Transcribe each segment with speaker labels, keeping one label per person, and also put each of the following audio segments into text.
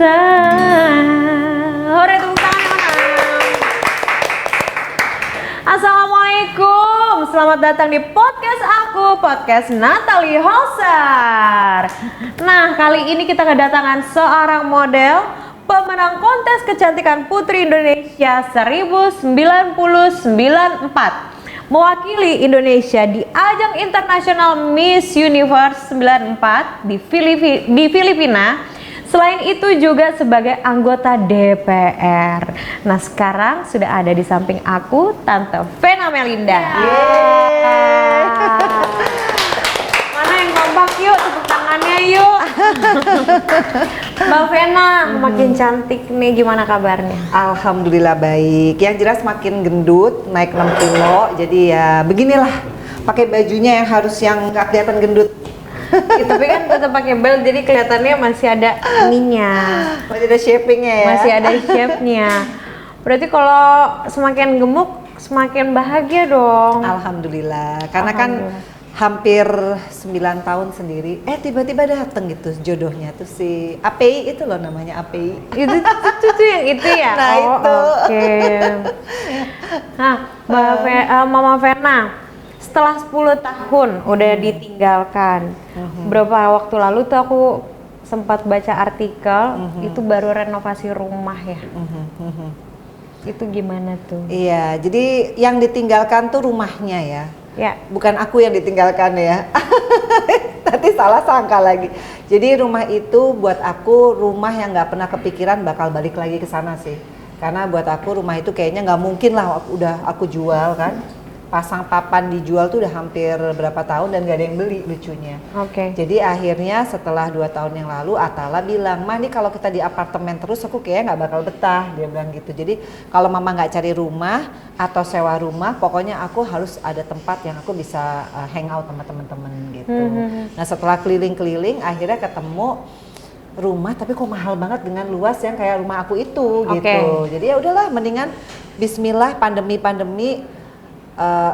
Speaker 1: cinta. Hore, tepuk tangan yang menang. Assalamualaikum, selamat datang di podcast aku, podcast Natalie Holsar. Nah, kali ini kita kedatangan seorang model pemenang kontes kecantikan Putri Indonesia 1994. Mewakili Indonesia di ajang internasional Miss Universe 94 di Filipina. Selain itu juga sebagai anggota DPR. Nah, sekarang sudah ada di samping aku Tante Vena Melinda. Mana yang kompak, yuk tepuk tangannya yuk. Mbak Vena, makin cantik nih, gimana kabarnya?
Speaker 2: Alhamdulillah baik. Yang jelas makin gendut, naik 6 kilo. Jadi ya beginilah, pakai bajunya yang harus yang nggak kelihatan gendut.
Speaker 1: Ya, tapi kan tetap pakai belt, jadi kelihatannya masih ada ininya.
Speaker 2: Masih ada shapingnya ya.
Speaker 1: Masih ada shape-nya. Berarti kalau semakin gemuk, semakin bahagia dong.
Speaker 2: Alhamdulillah. Karena kan hampir 9 tahun sendiri, tiba-tiba dateng gitu jodohnya tuh si API itu loh, namanya API.
Speaker 1: Itu yang itu ya?
Speaker 2: Nah, itu.
Speaker 1: Oke. Nah, Mama Vena, setelah 10 tahun udah ditinggalkan, berapa waktu lalu tuh aku sempat baca artikel, itu baru renovasi rumah ya. Itu gimana tuh?
Speaker 2: Iya, jadi yang ditinggalkan tuh rumahnya ya.
Speaker 1: Ya.
Speaker 2: Bukan aku yang ditinggalkan ya. Nanti salah sangka lagi. Jadi rumah itu buat aku rumah yang nggak pernah kepikiran bakal balik lagi ke sana sih. Karena buat aku rumah itu kayaknya nggak mungkin lah udah aku jual kan. Pasang papan dijual tuh udah hampir berapa tahun dan gak ada yang beli, lucunya.
Speaker 1: Oke.
Speaker 2: Jadi akhirnya setelah 2 tahun yang lalu Atala bilang, "Ma, ini kalau kita di apartemen terus aku kayaknya nggak bakal betah," dia bilang gitu. Jadi kalau mama nggak cari rumah atau sewa rumah, pokoknya aku harus ada tempat yang aku bisa hangout sama teman-teman gitu. Nah, setelah keliling-keliling akhirnya ketemu rumah tapi kok mahal banget dengan luas yang kayak rumah aku itu gitu. Jadi ya udahlah, mendingan bismillah, pandemi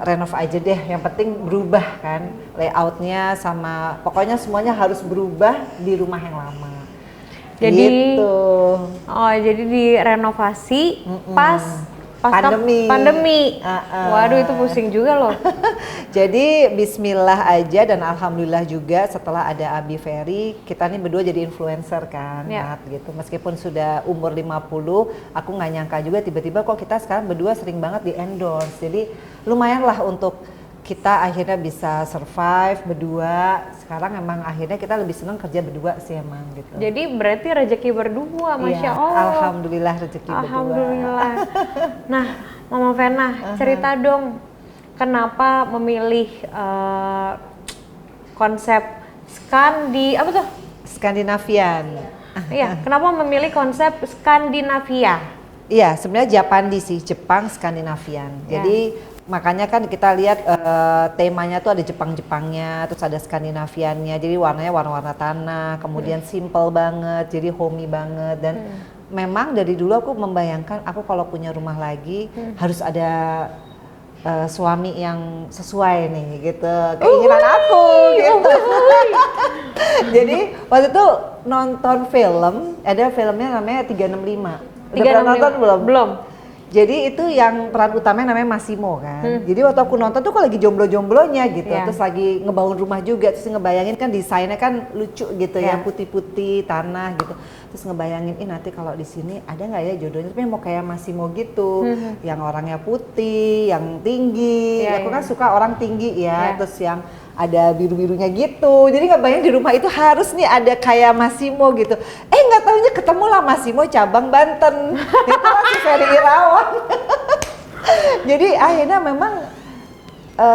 Speaker 2: renov aja deh, yang penting berubah kan layoutnya sama pokoknya semuanya harus berubah di rumah yang lama.
Speaker 1: Jadi
Speaker 2: gitu.
Speaker 1: jadi direnovasi pas pandemi. Waduh, itu pusing juga loh.
Speaker 2: Jadi bismillah aja dan alhamdulillah juga setelah ada Abi Ferry, kita nih berdua jadi influencer kan, Nat, gitu. Meskipun sudah umur 50, aku nggak nyangka juga tiba-tiba kok kita sekarang berdua sering banget di endorse. Jadi lumayan lah untuk kita akhirnya bisa survive berdua. Sekarang emang akhirnya kita lebih senang kerja berdua sih emang gitu.
Speaker 1: Jadi berarti rezeki berdua, Masya Allah.
Speaker 2: Alhamdulillah rezeki berdua.
Speaker 1: Alhamdulillah. Nah, Mama Vena, cerita dong kenapa memilih konsep
Speaker 2: Skandinavian.
Speaker 1: Iya, kenapa memilih konsep Skandinavia?
Speaker 2: Iya, sebenarnya Japandi sih, Jepang Skandinavian. Jadi makanya kan kita lihat temanya tuh ada Jepang-Jepangnya, terus ada Skandinaviannya. Jadi warnanya warna-warna tanah, kemudian simple banget, jadi homey banget. Dan memang dari dulu aku membayangkan aku kalau punya rumah lagi harus ada suami yang sesuai nih gitu, keinginan aku gitu. Jadi waktu itu nonton film, ada filmnya namanya 365. Udah pernah nonton belum?
Speaker 1: Belum.
Speaker 2: Jadi itu yang peran utamanya namanya Massimo kan. Jadi waktu aku nonton tuh aku lagi jomblo-jomblonya gitu. Terus lagi ngebangun rumah juga, terus ngebayangin kan desainnya kan lucu gitu ya, putih-putih tanah gitu. Terus ngebayangin nanti kalau di sini ada nggak ya jodohnya, tapi mau kayak Massimo gitu, yang orangnya putih, yang tinggi. Aku kan suka orang tinggi ya, terus yang ada biru-birunya gitu. Jadi ngebayangin di rumah itu harus nih ada kayak Massimo gitu. Nggak taunya ketemulah Massimo cabang Banten. Itu masih Ferry Irawan. Jadi akhirnya memang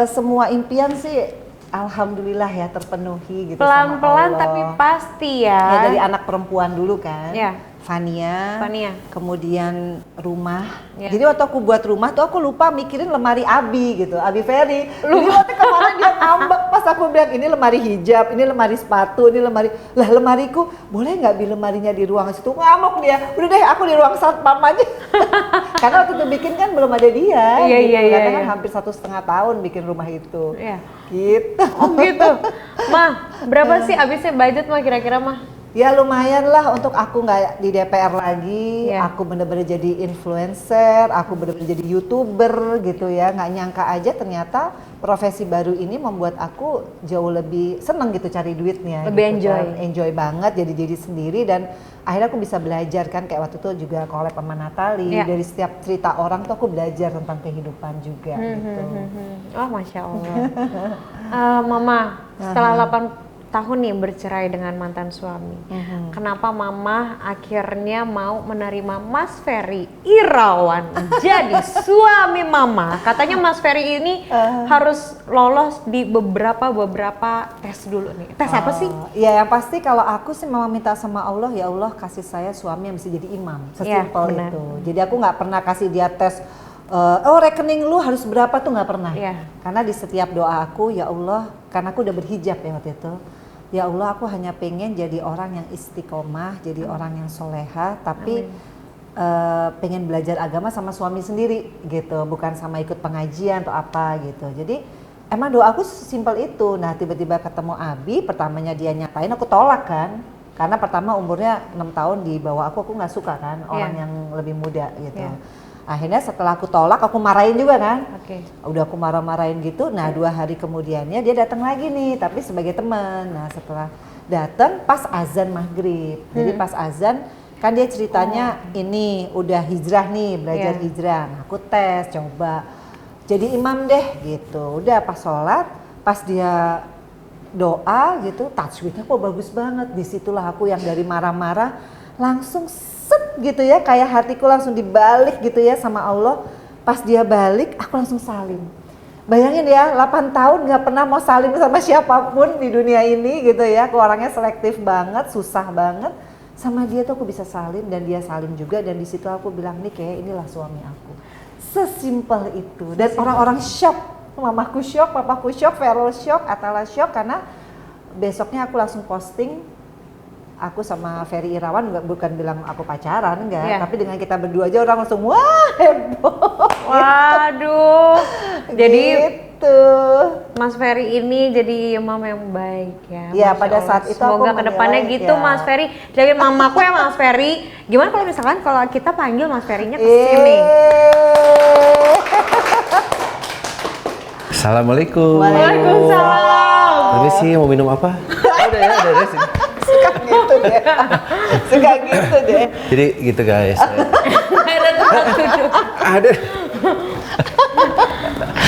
Speaker 2: semua impian sih alhamdulillah ya terpenuhi gitu.
Speaker 1: Pelan-pelan tapi pasti ya.
Speaker 2: Ya dari anak perempuan dulu kan. Fania, kemudian rumah. Jadi waktu aku buat rumah tuh aku lupa mikirin lemari Abi gitu, Abi Ferry. Jadi waktu kemarin dia ngambek pas aku bilang ini lemari hijab, ini lemari sepatu, ini lemari. Lah lemariku boleh nggak lemarinya di ruang situ? Ngamuk dia. Udah deh aku di ruang satpam aja. Karena waktu itu bikin kan belum ada dia. Karena kan hampir 1,5 tahun bikin rumah itu.
Speaker 1: Iya.
Speaker 2: Gitu.
Speaker 1: Oh gitu. Mah, berapa sih habisnya budget mah kira-kira mah?
Speaker 2: Ya lumayan lah untuk aku nggak di DPR lagi, aku bener-bener jadi influencer, aku bener-bener jadi YouTuber gitu ya. Nggak nyangka aja ternyata profesi baru ini membuat aku jauh lebih seneng gitu cari duitnya.
Speaker 1: Lebih
Speaker 2: gitu
Speaker 1: enjoy.
Speaker 2: kan. Enjoy banget jadi diri sendiri dan akhirnya aku bisa belajar kan kayak waktu itu juga collab sama Natali. Dari setiap cerita orang tuh aku belajar tentang kehidupan juga gitu.
Speaker 1: Oh Masya Allah. Mama, setelah 8 tahun nih bercerai dengan mantan suami. Kenapa Mama akhirnya mau menerima Mas Ferry Irawan jadi suami Mama? Katanya Mas Ferry ini harus lolos di beberapa tes dulu nih. Tes apa sih?
Speaker 2: Ya yang pasti kalau aku sih Mama minta sama Allah, ya Allah kasih saya suami yang bisa jadi imam. Sesimpel itu. Jadi aku nggak pernah kasih dia tes rekening lu harus berapa tuh nggak pernah. Karena di setiap doa aku, ya Allah, karena aku udah berhijab ya waktu itu. Ya Allah, aku hanya pengen jadi orang yang istiqomah, jadi orang yang soleha, tapi pengen belajar agama sama suami sendiri gitu, bukan sama ikut pengajian atau apa gitu. Jadi emang doa aku simpel itu. Nah tiba-tiba ketemu Abi, pertamanya dia nyatain, aku tolak kan. Karena pertama umurnya 6 tahun di bawah aku nggak suka kan, orang yang lebih muda gitu. Akhirnya setelah aku tolak, aku marahin juga kan. Udah aku marah-marahin gitu. Nah 2 hari kemudiannya dia datang lagi nih, tapi sebagai teman. Nah setelah datang pas azan maghrib. Jadi pas azan kan dia ceritanya ini udah hijrah nih, belajar hijrah. Nah, aku tes, coba jadi imam deh gitu. Udah pas sholat, pas dia doa gitu, tajwidnya kok bagus banget. Disitulah aku yang dari marah-marah langsung gitu ya, kayak hatiku langsung dibalik gitu ya sama Allah. Pas dia balik, aku langsung salim. Bayangin ya, 8 tahun gak pernah mau salim sama siapapun di dunia ini gitu ya. Aku orangnya selektif banget, susah banget. Sama dia tuh aku bisa salim dan dia salim juga. Dan di situ aku bilang, nih kayak inilah suami aku. Sesimpel itu. Dan orang-orang shock. Mamaku shock, papaku shock, Ferrol shock, Atala shock. Karena besoknya aku langsung posting. Aku sama Ferry Irawan bukan bilang aku pacaran, enggak. Tapi dengan kita berdua aja orang langsung wah heboh.
Speaker 1: Waduh. Jadi
Speaker 2: gitu.
Speaker 1: Mas Ferry ini jadi imam yang baik ya.
Speaker 2: Iya pada saat itu
Speaker 1: semoga
Speaker 2: aku
Speaker 1: kedepannya gitu Mas Ferry. Jadi mamaku ya Mas Ferry. Gimana kalau misalkan kalau kita panggil Mas Ferry-nya ke sini?
Speaker 3: Assalamualaikum.
Speaker 1: Waalaikumsalam.
Speaker 3: Permisi, mau minum apa? Udah sini.
Speaker 2: Suka gitu deh.
Speaker 3: Jadi gitu guys.
Speaker 1: Ada.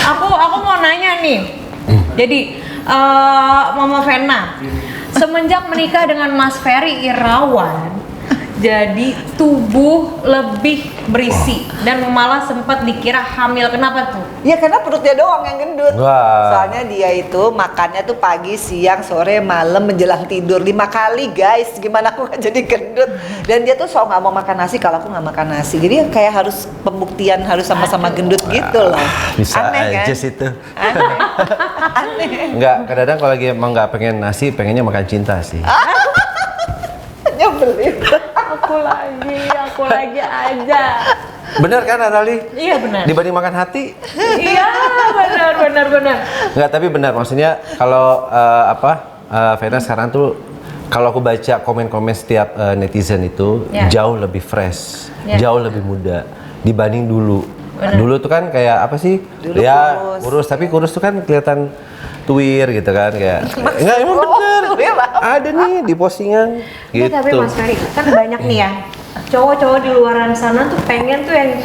Speaker 1: Aku mau nanya nih. Jadi Mama Vena semenjak menikah dengan Mas Ferry Irawan, jadi tubuh lebih berisi dan malah sempat dikira hamil. Kenapa tuh?
Speaker 2: Ya karena perutnya doang yang gendut.
Speaker 3: Wah.
Speaker 2: Soalnya dia itu makannya tuh pagi, siang, sore, malam, menjelang tidur 5 kali guys. Gimana aku gak jadi gendut? Dan dia tuh nggak mau makan nasi kalau aku nggak makan nasi. Jadi kayak harus pembuktian harus sama-sama gendut gitu loh.
Speaker 3: Bisa
Speaker 2: aneh,
Speaker 3: aja
Speaker 2: kan?
Speaker 3: situ.
Speaker 2: Aneh.
Speaker 3: Enggak, kadang-kadang kalau lagi emang nggak pengen nasi, pengennya makan cinta sih.
Speaker 2: Nyebelin.
Speaker 1: Aku lagi aja.
Speaker 3: Bener kan Arali?
Speaker 1: Iya benar.
Speaker 3: Dibanding makan hati?
Speaker 1: Iya benar.
Speaker 3: Enggak, tapi benar. Maksudnya kalau Vena sekarang tuh kalau aku baca komen-komen setiap netizen itu jauh lebih fresh, jauh lebih muda dibanding dulu. Dulu tuh kan kayak apa sih?
Speaker 2: Dulu
Speaker 3: ya kurus, tapi kurus tuh kan kelihatan tuir gitu kan kayak. Enggak, emang bener. Ada nih di postingan gitu.
Speaker 1: Tapi Mas Ferry kan banyak nih ya cowok-cowok di luaran sana tuh pengen tuh yang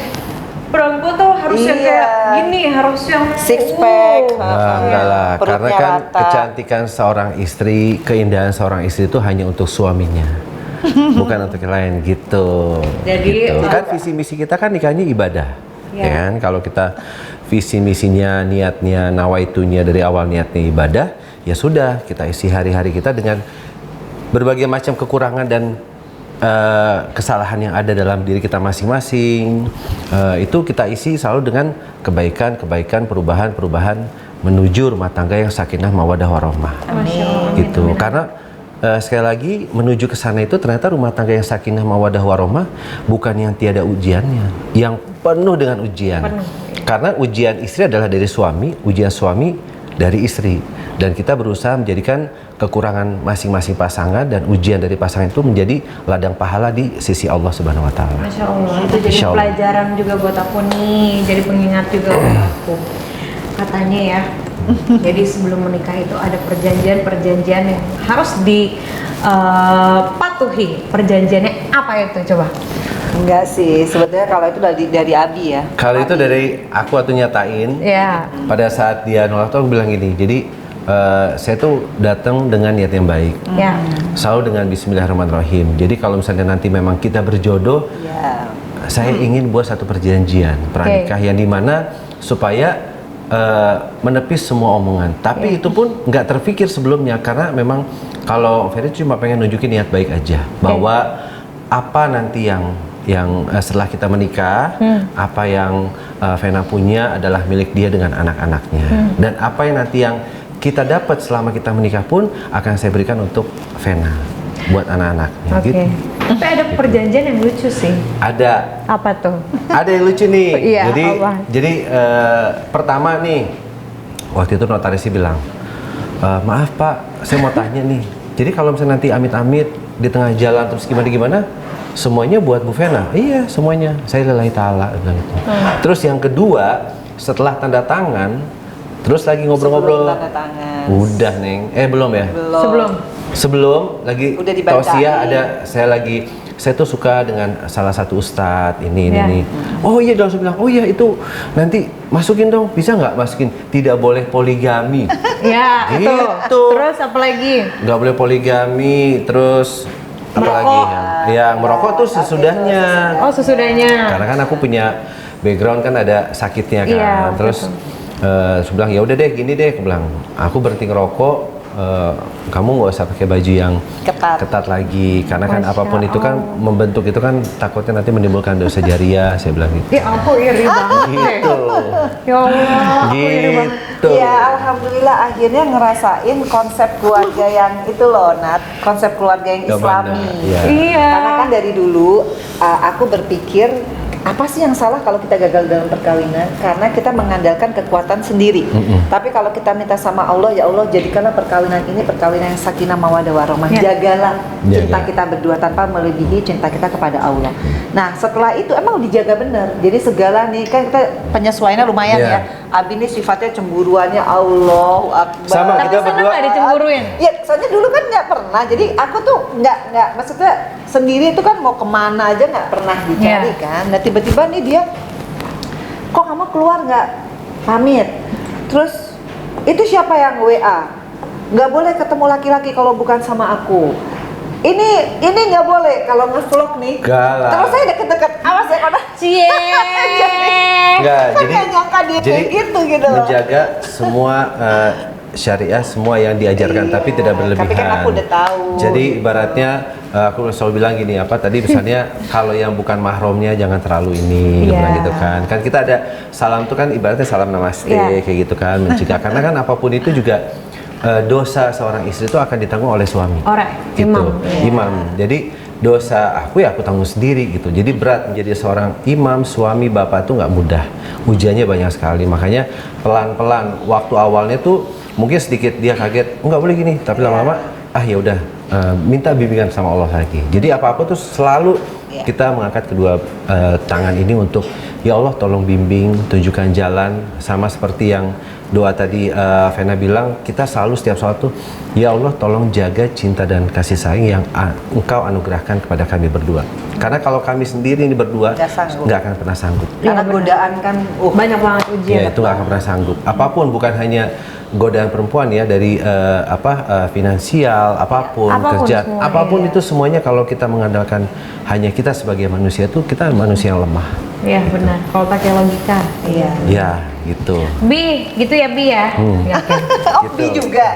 Speaker 1: perempuan tuh harus yang kayak gini, harus yang
Speaker 2: six pack.
Speaker 3: Enggak lah, karena kan
Speaker 2: rata.
Speaker 3: kecantikan seorang istri, keindahan seorang istri itu hanya untuk suaminya, bukan untuk yang lain gitu.
Speaker 1: Jadi
Speaker 3: gitu. Kan visi misi kita kan nikahnya ibadah, ya kan? Kalau kita visi misinya, niatnya, nawaitunya dari awal niatnya ibadah, ya sudah kita isi hari-hari kita dengan berbagai macam kekurangan dan kesalahan yang ada dalam diri kita masing-masing. Itu kita isi selalu dengan kebaikan, perubahan menuju rumah tangga yang sakinah mawaddah warahmah. Gitu. Karena sekali lagi menuju ke sana itu ternyata rumah tangga yang sakinah mawaddah warahmah bukan yang tiada ujiannya, yang penuh dengan ujian. Karena ujian istri adalah dari suami, ujian suami dari istri. Dan kita berusaha menjadikan kekurangan masing-masing pasangan dan ujian dari pasangan itu menjadi ladang pahala di sisi Allah Subhanahu wa taala.
Speaker 1: Masya Allah, itu jadi
Speaker 3: Insya Allah.
Speaker 1: pelajaran juga buat aku nih, jadi pengingat juga buat aku. Katanya ya, jadi sebelum menikah itu ada perjanjian-perjanjian yang harus dipatuhi. Perjanjiannya apa itu coba?
Speaker 2: Enggak sih, sebetulnya kalau itu dari Abi ya.
Speaker 3: Kalau itu dari aku waktu nyatain,
Speaker 1: Ya,
Speaker 3: pada saat dia nolak tuh aku bilang gini, jadi saya tuh datang dengan niat yang baik,
Speaker 1: ya,
Speaker 3: selalu dengan Bismillahirrahmanirrahim. Jadi kalau misalnya nanti memang kita berjodoh,
Speaker 2: Ya.
Speaker 3: saya ingin buat satu perjanjian pranikah yang dimana supaya menepis semua omongan. Tapi itu pun nggak terpikir sebelumnya karena memang kalau Ferry cuma pengen nunjukin niat baik aja bahwa apa nanti yang setelah kita menikah, apa yang Vena punya adalah milik dia dengan anak-anaknya, dan apa yang nanti yang kita dapat selama kita menikah pun akan saya berikan untuk Vena buat anak-anaknya.
Speaker 1: oke.
Speaker 3: Gitu.
Speaker 1: Tapi ada perjanjian yang lucu sih.
Speaker 3: Ada
Speaker 1: Apa tuh?
Speaker 3: yang lucu nih.
Speaker 1: Iya, apa?
Speaker 3: Jadi pertama nih waktu itu notarisnya bilang, maaf Pak, saya mau tanya nih. Jadi kalau misalnya nanti amit-amit di tengah jalan terus gimana, semuanya buat Bu Vena? Iya, semuanya. Saya lillahi ta'ala gitu. Terus yang kedua, setelah tanda tangan, terus lagi ngobrol-ngobrol.
Speaker 2: Sebelum tanda tangan.
Speaker 3: Udah, Neng. Belum ya? Sebelum lagi
Speaker 2: Udah dibacain.
Speaker 3: tausiah saya tuh suka dengan salah satu ustadz ini. Oh iya, dia langsung bilang, oh iya itu nanti masukin dong, bisa nggak masukin? Tidak boleh poligami.
Speaker 1: Ya, itu.
Speaker 3: Gitu.
Speaker 1: Terus apa lagi?
Speaker 3: Nggak boleh poligami, terus apa lagi? Ya, merokok tuh sesudahnya.
Speaker 1: Oh, sesudahnya.
Speaker 3: Karena kan aku punya background kan ada sakitnya kan.
Speaker 1: Iya,
Speaker 3: Terus
Speaker 1: betul.
Speaker 3: saya bilang ya udah deh gini deh, aku bilang aku berhenti ngerokok. Kamu nggak usah pakai baju yang ketat lagi karena kan
Speaker 1: Masya
Speaker 3: apapun itu kan
Speaker 1: Allah.
Speaker 3: membentuk itu kan takutnya nanti menimbulkan dosa jariah, saya bilang gitu.
Speaker 1: Ya aku iri banget.
Speaker 3: Gitu.
Speaker 1: Ya Allah, aku iri banget.
Speaker 3: Gitu.
Speaker 2: Ya alhamdulillah akhirnya ngerasain konsep keluarga yang itu loh Nat, konsep keluarga yang
Speaker 3: Gak
Speaker 2: Islami.
Speaker 3: benar, iya.
Speaker 1: Iya.
Speaker 2: Karena kan dari dulu aku berpikir apa sih yang salah kalau kita gagal dalam perkawinan? Karena kita mengandalkan kekuatan sendiri. Tapi kalau kita minta sama Allah, ya Allah jadikanlah perkawinan ini perkawinan yang sakinah mawaddah warahmah.
Speaker 1: Ya.
Speaker 2: Jagalah cinta
Speaker 3: Jaga.
Speaker 2: kita berdua tanpa melebihi cinta kita kepada Allah. Nah setelah itu emang dijaga benar. Jadi segala nih kan kita penyesuaiannya lumayan
Speaker 3: Iya.
Speaker 2: ya. Abi ini sifatnya cemburuannya Allahu Akbar.
Speaker 3: Sama,
Speaker 1: Tapi
Speaker 3: kita
Speaker 1: seneng
Speaker 3: berdua-
Speaker 1: nggak dicemburuin?
Speaker 2: Ya, soalnya dulu kan nggak pernah. Jadi aku tuh nggak, maksudnya sendiri itu kan mau kemana aja nggak pernah dicari
Speaker 1: Iya.
Speaker 2: kan. Nah tiba-tiba nih dia, kok kamu keluar nggak pamit? Terus itu siapa yang WA? Nggak boleh ketemu laki-laki kalau bukan sama aku. Ini nggak boleh kalau nge-vlog nih.
Speaker 3: Nggak lah.
Speaker 2: Terus saya deket-deket, awas ya karena
Speaker 1: Cie.
Speaker 3: Enggak,
Speaker 2: kan nggak nyangka dia kayak gitu loh.
Speaker 3: menjaga semua syariah, semua yang diajarkan,
Speaker 2: Iya,
Speaker 3: tapi tidak berlebihan.
Speaker 2: tapi kan aku udah tahu.
Speaker 3: Jadi ibaratnya aku selalu bilang gini, apa tadi misalnya kalau yang bukan mahramnya jangan terlalu ini,
Speaker 1: Iya.
Speaker 3: bilang gitu kan. Kan kita ada salam tuh kan ibaratnya salam namaste
Speaker 1: Iya.
Speaker 3: kayak gitu kan, mencegah. Karena kan apapun itu juga dosa seorang istri itu akan ditanggung oleh suami.
Speaker 1: Orang,
Speaker 3: Gitu.
Speaker 1: imam. Iya.
Speaker 3: Imam. Jadi dosa aku ya aku tanggung sendiri gitu. Jadi berat menjadi seorang imam, suami, bapak tuh nggak mudah. Ujiannya banyak sekali. Makanya pelan-pelan waktu awalnya tuh mungkin sedikit dia kaget, nggak boleh gini. Tapi lama-lama ya udah minta bimbingan sama Allah lagi. Jadi apa-apa tuh selalu kita mengangkat kedua tangan ini untuk ya Allah tolong bimbing, tunjukkan jalan, sama seperti yang doa tadi Vena bilang, kita selalu setiap sholat tuh ya Allah tolong jaga cinta dan kasih sayang yang Engkau anugerahkan kepada kami berdua. Karena kalau kami sendiri ini berdua
Speaker 2: Nggak sanggup.
Speaker 3: nggak akan pernah sanggup.
Speaker 2: Karena
Speaker 1: Iya, benar.
Speaker 2: godaan kan
Speaker 1: Banyak banget ujian.
Speaker 3: Ya itu nggak akan pernah sanggup. Apapun, bukan hanya godaan perempuan ya, dari finansial, apapun,
Speaker 1: Apapun
Speaker 3: kerja,
Speaker 1: semua,
Speaker 3: apapun
Speaker 1: iya.
Speaker 3: itu semuanya kalau kita mengandalkan hanya kita sebagai manusia tuh kita manusia yang lemah.
Speaker 1: Iya benar. Kalau pakai logika.
Speaker 2: Iya.
Speaker 3: Ya gitu.
Speaker 1: Bi, gitu ya Bi ya. Ya, oke.
Speaker 2: Oh,
Speaker 3: Gitu.
Speaker 2: Bi juga.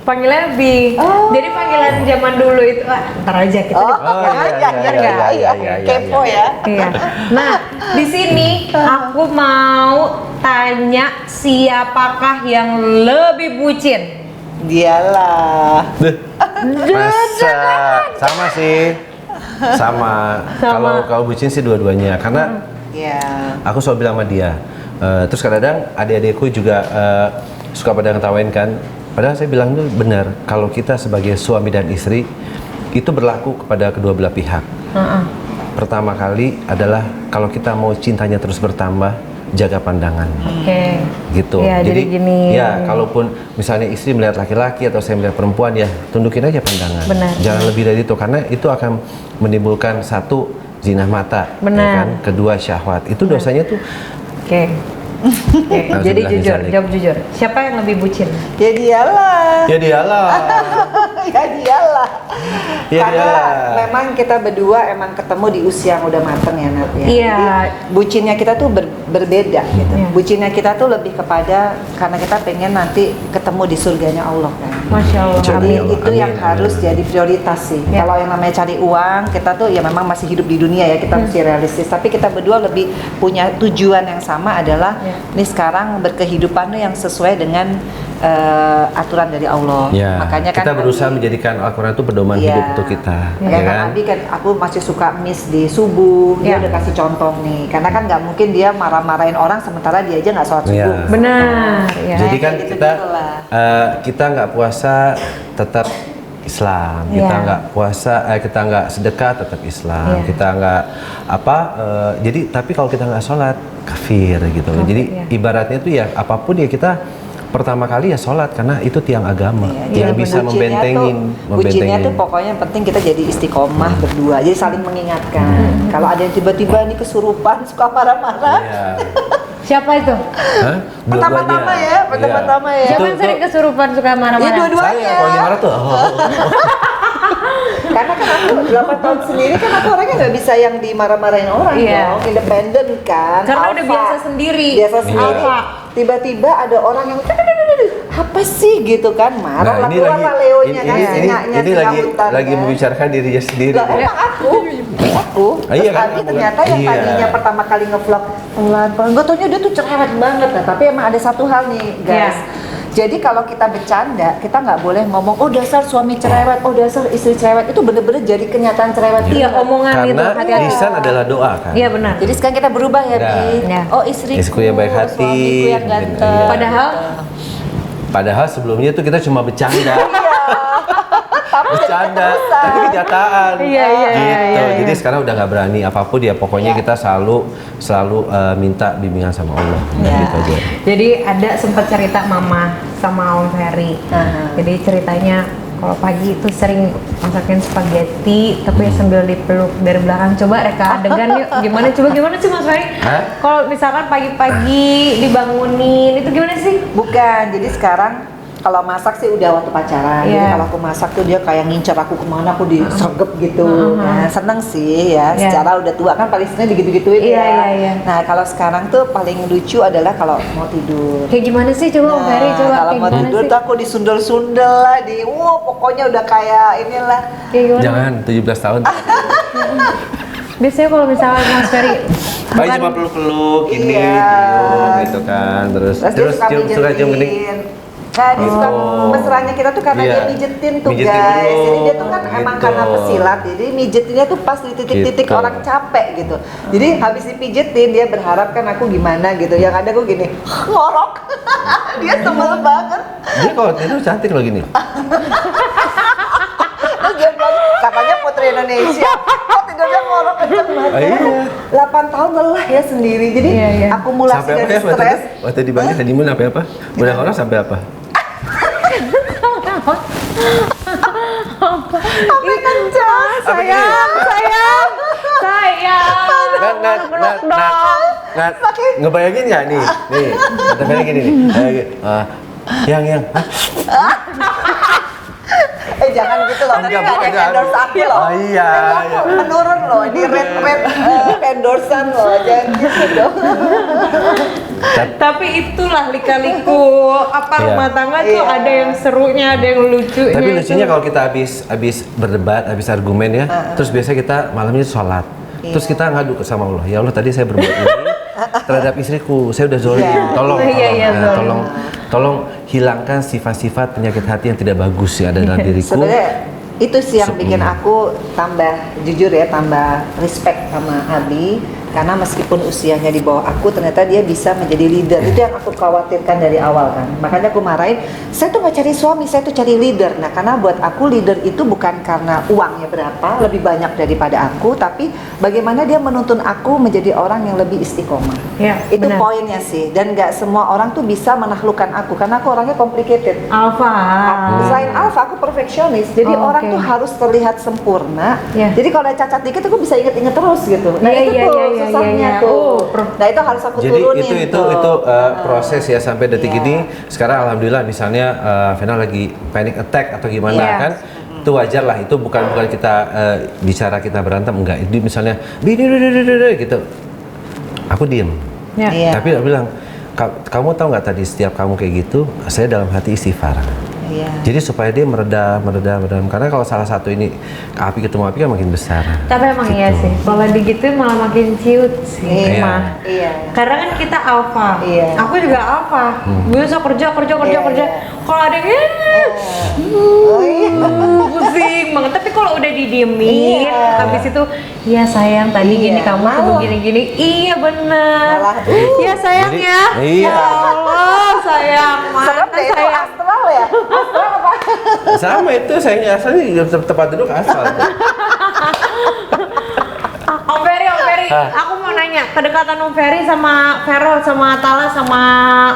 Speaker 1: Panggilannya Bi.
Speaker 2: Oh.
Speaker 1: Jadi panggilan zaman dulu itu, ntar aja kita.
Speaker 2: Oh,
Speaker 3: iya,
Speaker 2: kepo ya.
Speaker 1: Iya. Nah, di sini aku mau tanya siapakah yang lebih bucin?
Speaker 2: Dialah.
Speaker 3: Masa sama sih, sama. Kalau bucin sih dua-duanya, karena
Speaker 2: Iya.
Speaker 3: aku selalu bilang sama dia. Terus kadang-kadang adik-adikku juga suka pada ngetawain kan, Padahal saya bilang itu benar, kalau kita sebagai suami dan istri itu berlaku kepada kedua belah pihak. Pertama kali adalah kalau kita mau cintanya terus bertambah, jaga pandangan. Gitu.
Speaker 1: Ya, jadi gini.
Speaker 3: Ya, kalaupun misalnya istri melihat laki-laki atau saya melihat perempuan, ya tundukin aja pandangan.
Speaker 1: Benar.
Speaker 3: Jangan lebih dari itu, karena itu akan menimbulkan satu, zina mata,
Speaker 1: Benar.
Speaker 3: ya kan? Kedua, syahwat. Itu dosanya tuh.
Speaker 1: Jadi jujur, jawab jujur. Siapa yang lebih bucin?
Speaker 2: Ya dialah.
Speaker 3: Ya dialah.
Speaker 2: Ya dialah.
Speaker 3: Ya
Speaker 2: Karena
Speaker 3: dialah.
Speaker 2: memang kita berdua emang ketemu di usia yang udah mateng ya Nat ya.
Speaker 1: Iya.
Speaker 2: Jadi, bucinnya kita tuh berbeda gitu.
Speaker 1: Iya.
Speaker 2: Bucinnya kita tuh lebih kepada karena kita pengen nanti ketemu di surganya Allah kan.
Speaker 1: Masya Allah.
Speaker 2: Jadi
Speaker 3: Amin.
Speaker 2: itu yang
Speaker 3: Amin.
Speaker 2: harus jadi prioritas sih.
Speaker 1: Ya.
Speaker 2: Kalau yang namanya cari uang, kita tuh ya memang masih hidup di dunia ya, kita mesti realistis. Tapi kita berdua lebih punya tujuan yang sama adalah
Speaker 1: Ya.
Speaker 2: nih sekarang berkehidupan tuh yang sesuai dengan aturan dari Allah.
Speaker 3: Ya,
Speaker 2: Makanya kan
Speaker 3: kita berusaha
Speaker 2: Abi-
Speaker 3: menjadikan Al-Quran itu pedoman
Speaker 2: Iya.
Speaker 3: hidup untuk kita,
Speaker 2: Ya,
Speaker 3: ya
Speaker 2: kan
Speaker 3: kan?
Speaker 2: Abi kan aku masih suka miss di subuh, dia
Speaker 1: Ya.
Speaker 2: udah kasih contoh nih. Karena kan nggak mungkin dia marah-marahin orang sementara dia aja nggak sholat
Speaker 3: Iya.
Speaker 2: subuh.
Speaker 1: Benar. Ya.
Speaker 3: Jadi kan
Speaker 2: Kayak
Speaker 3: kita
Speaker 2: gitu-gitulah.
Speaker 3: kita nggak puasa tetap Islam, kita
Speaker 1: Iya.
Speaker 3: nggak puasa, kita nggak sedekah tetap Islam,
Speaker 1: Iya.
Speaker 3: kita nggak jadi tapi kalau kita nggak sholat kafir gitu loh. Jadi
Speaker 1: iya.
Speaker 3: ibaratnya tuh ya apapun ya kita pertama kali ya sholat karena itu tiang agama
Speaker 2: Iya,
Speaker 3: yang bisa
Speaker 2: bucinnya
Speaker 3: membentengin.
Speaker 2: tuh pokoknya yang penting kita jadi istiqomah berdua, jadi saling mengingatkan. Kalau ada yang tiba-tiba nih kesurupan suka marah-marah,
Speaker 3: Iya.
Speaker 1: Siapa itu?
Speaker 3: Hah?
Speaker 2: Pertama-tama
Speaker 3: Dua-duanya.
Speaker 2: ya, pertama-tama
Speaker 3: Iya.
Speaker 2: ya.
Speaker 1: Siapa yang sering kesurupan suka
Speaker 2: Iya
Speaker 1: marah-marah?
Speaker 2: dua-duanya.
Speaker 3: Saya kalau lagi marah tuh.
Speaker 2: Karena kan aku 8 tahun sendiri kan aku orangnya nggak bisa yang dimarah-marahin orang
Speaker 1: Iya.
Speaker 2: dong, independen kan.
Speaker 1: Karena udah
Speaker 2: alpha.
Speaker 1: biasa sendiri.
Speaker 2: Biasa sendiri.
Speaker 1: Alpha.
Speaker 2: Tiba-tiba ada orang yang apa sih gitu kan marah lah
Speaker 3: Nah, ini
Speaker 2: keluar
Speaker 3: lagi
Speaker 2: lah Leonya kan
Speaker 3: ini
Speaker 2: singanya,
Speaker 3: lagi
Speaker 2: singa hutan,
Speaker 3: lagi
Speaker 2: kan.
Speaker 3: membicarakan dirinya sendiri.
Speaker 2: Lah, emang aku
Speaker 3: Ah, iya
Speaker 2: terus
Speaker 3: kan,
Speaker 2: Abi
Speaker 3: kamu.
Speaker 2: ternyata yang
Speaker 3: Iya.
Speaker 2: tadinya pertama kali ngevlog pelan-pelan, gue taunya dia tuh cerewet banget nah, tapi emang ada satu hal nih guys.
Speaker 1: Iya.
Speaker 2: Jadi kalau kita bercanda, kita nggak boleh ngomong, oh dasar suami cerewet, oh dasar istri cerewet. Itu bener-bener jadi kenyataan cerewet.
Speaker 1: Iya,
Speaker 2: bener.
Speaker 1: omongan itu.
Speaker 3: Karena
Speaker 1: Hati-hati.
Speaker 3: lisan adalah doa kan.
Speaker 1: Iya benar.
Speaker 2: Jadi sekarang kita berubah ya,
Speaker 3: Nah.
Speaker 2: Bi.
Speaker 1: Ya.
Speaker 2: Oh istriku,
Speaker 3: Istriku yang baik hati,
Speaker 2: suamiku yang
Speaker 3: mungkin,
Speaker 2: ganteng.
Speaker 3: iya.
Speaker 1: Padahal
Speaker 3: Sebelumnya tuh kita cuma bercanda. Bercanda,
Speaker 2: keterusan.
Speaker 3: tapi kenyataan.
Speaker 1: Iya,
Speaker 3: Gitu.
Speaker 1: iya.
Speaker 3: Jadi sekarang udah nggak berani apapun ya. Pokoknya
Speaker 2: Iya.
Speaker 3: kita selalu minta bimbingan sama Allah.
Speaker 2: Iya.
Speaker 3: Gitu aja.
Speaker 1: Jadi ada sempat cerita mama sama Om Ferry. Jadi ceritanya kalau pagi itu sering masakin spaghetti tapi sambil dipeluk dari belakang. Coba reka adegan yuk. Gimana sih Mas Ferry?
Speaker 3: Hah?
Speaker 1: Kalau misalkan pagi-pagi dibangunin itu gimana sih?
Speaker 2: Bukan, jadi sekarang kalau masak sih udah waktu pacaran. Jadi
Speaker 1: Iya.
Speaker 2: kalau aku masak tuh dia kayak ngincer aku kemana, aku disergep gitu. Nah, seneng sih ya.
Speaker 1: Iya.
Speaker 2: Secara udah tua kan paling seneng digitu-gituin
Speaker 1: Iya,
Speaker 2: ya.
Speaker 1: iya.
Speaker 2: Nah, kalau sekarang tuh paling lucu adalah kalau mau tidur.
Speaker 1: Kayak gimana sih coba Om Ferry coba
Speaker 2: kalau
Speaker 1: kayak
Speaker 2: mau
Speaker 1: gimana
Speaker 2: tidur
Speaker 1: sih?
Speaker 2: tuh aku disundel-sundel lah, pokoknya udah kayak inilah.
Speaker 1: Kayak gimana?
Speaker 3: Jangan 17 tahun.
Speaker 1: Biasanya kalau misalkan Mas Ferry
Speaker 3: Paling cuma peluk-peluk ini,
Speaker 2: Iya.
Speaker 3: cium gitu kan. Terus
Speaker 2: dia suka
Speaker 3: suka cium gini.
Speaker 2: mijetin. Nah, dia suka
Speaker 3: Oh.
Speaker 2: mesranya kita tuh karena
Speaker 3: Iya.
Speaker 2: dia mijetin tuh
Speaker 3: Mijetin
Speaker 2: guys.
Speaker 3: dulu,
Speaker 2: Jadi dia tuh kan emang
Speaker 3: gitu.
Speaker 2: karena pesilat, jadi mijetinnya tuh pas di titik-titik
Speaker 3: Gitu.
Speaker 2: orang capek gitu. Jadi habis dipijetin dia berharap kan aku gimana gitu. Yang ada gue gini, ngorok. Dia sebel banget.
Speaker 3: Dia kalau tidur cantik loh gini.
Speaker 2: Terus dia bilang, katanya putri Indonesia, kok tidurnya ngorok kenceng banget.
Speaker 3: Oh, iya.
Speaker 2: 8 tahun lelah ya sendiri. Jadi
Speaker 1: Iya, iya.
Speaker 2: akumulasi
Speaker 3: Sampai apa
Speaker 2: dari
Speaker 3: ya
Speaker 2: stres.
Speaker 3: waktu di Bali honeymoon sampai apa? Udah orang sampai apa?
Speaker 2: Sampai kencang, sayang.
Speaker 3: Nat, ngebayangin nggak nih? Nih, kita bayangin ini. Bayangin. Yang.
Speaker 2: Jangan gitu loh, nanti
Speaker 3: Enggak,
Speaker 2: ada
Speaker 3: bukan,
Speaker 2: endorse aku loh.
Speaker 3: Oh, iya,
Speaker 2: Nanti
Speaker 3: iya.
Speaker 2: aku menurun loh, di red endorsean loh, jangan gitu dong.
Speaker 1: Tapi itulah lika-liku apa
Speaker 3: Iya.
Speaker 1: rumah tangga tuh
Speaker 2: Iya.
Speaker 1: ada yang serunya, ada yang lucunya.
Speaker 3: Tapi lucunya
Speaker 1: tuh.
Speaker 3: kalau kita habis berdebat, habis argumen ya, terus biasa kita malamnya sholat. Terus kita ngadu sama Allah, ya Allah tadi saya berbuat ini terhadap istriku, saya udah zolim,
Speaker 2: Iya.
Speaker 3: tolong, tolong hilangkan sifat-sifat penyakit hati yang tidak bagus yang ada dalam diriku.
Speaker 2: Sebenarnya itu sih yang bikin aku tambah jujur ya, tambah respect sama Abi. karena meskipun usianya di bawah aku, ternyata dia bisa menjadi leader. Itu yang aku khawatirkan dari awal kan. Makanya aku marahin, saya tuh nggak cari suami, saya tuh cari leader. Nah, karena buat aku leader itu bukan karena uangnya berapa, lebih banyak daripada aku, tapi bagaimana dia menuntun aku menjadi orang yang lebih istiqomah.
Speaker 1: Ya,
Speaker 2: Itu
Speaker 1: benar.
Speaker 2: poinnya sih. Dan nggak semua orang tuh bisa menaklukkan aku, karena aku orangnya complicated.
Speaker 1: Alpha.
Speaker 2: Selain alpha, aku perfeksionis. Jadi
Speaker 1: Oh,
Speaker 2: orang
Speaker 1: oke.
Speaker 2: tuh harus terlihat sempurna.
Speaker 1: Iya.
Speaker 2: Jadi kalau ada cacat dikit, aku bisa inget-inget terus gitu. Nah
Speaker 1: Iya,
Speaker 2: itu
Speaker 1: iya,
Speaker 2: tuh
Speaker 1: iya, iya,
Speaker 2: susahnya
Speaker 1: iya.
Speaker 2: tuh.
Speaker 1: Oh,
Speaker 2: Nah itu harus aku
Speaker 3: Jadi
Speaker 2: turunin
Speaker 3: itu
Speaker 2: tuh.
Speaker 3: proses ya sampai detik
Speaker 2: Iya.
Speaker 3: ini. Sekarang alhamdulillah misalnya Vena lagi panic attack atau gimana
Speaker 1: Iya.
Speaker 3: kan, itu wajar lah. Itu bukan kita bicara kita berantem, enggak. Itu misalnya gitu, aku diem.
Speaker 1: Ya.
Speaker 2: Iya.
Speaker 3: Tapi dia bilang, kamu tahu nggak tadi setiap kamu kayak gitu, saya dalam hati istighfar.
Speaker 2: Iya.
Speaker 3: Jadi supaya dia meredam. Karena kalau salah satu ini api ketemu api kan makin besar.
Speaker 1: Tapi emang iya
Speaker 3: Gitu.
Speaker 1: sih, kalau digituin malah makin ciut sih.
Speaker 2: Iya.
Speaker 1: Mah.
Speaker 2: Iya.
Speaker 1: Karena kan kita alpha,
Speaker 2: Iya.
Speaker 1: aku juga alpha. Biasa kerja.
Speaker 2: Iya, iya.
Speaker 1: Kalau ada yang
Speaker 2: Oh iya.
Speaker 1: pusing banget. Tapi kalau udah didiemin,
Speaker 2: Iya.
Speaker 1: habis itu, ya sayang tadi
Speaker 2: Iya,
Speaker 1: gini kamu tuh
Speaker 2: malah.
Speaker 1: begini-gini. Iya bener.
Speaker 2: Malah,
Speaker 1: Ya sayang
Speaker 3: Jadi,
Speaker 1: ya.
Speaker 3: iya.
Speaker 1: Ya Allah sayang.
Speaker 2: Serem
Speaker 1: Mana
Speaker 2: deh itu
Speaker 1: sayang?
Speaker 2: astral ya. Astral apa?
Speaker 3: Sama itu saya asalnya tempat duduk asal.
Speaker 1: Om Ferry, aku mau nanya, kedekatan Om Ferry sama Vero, sama Tala, sama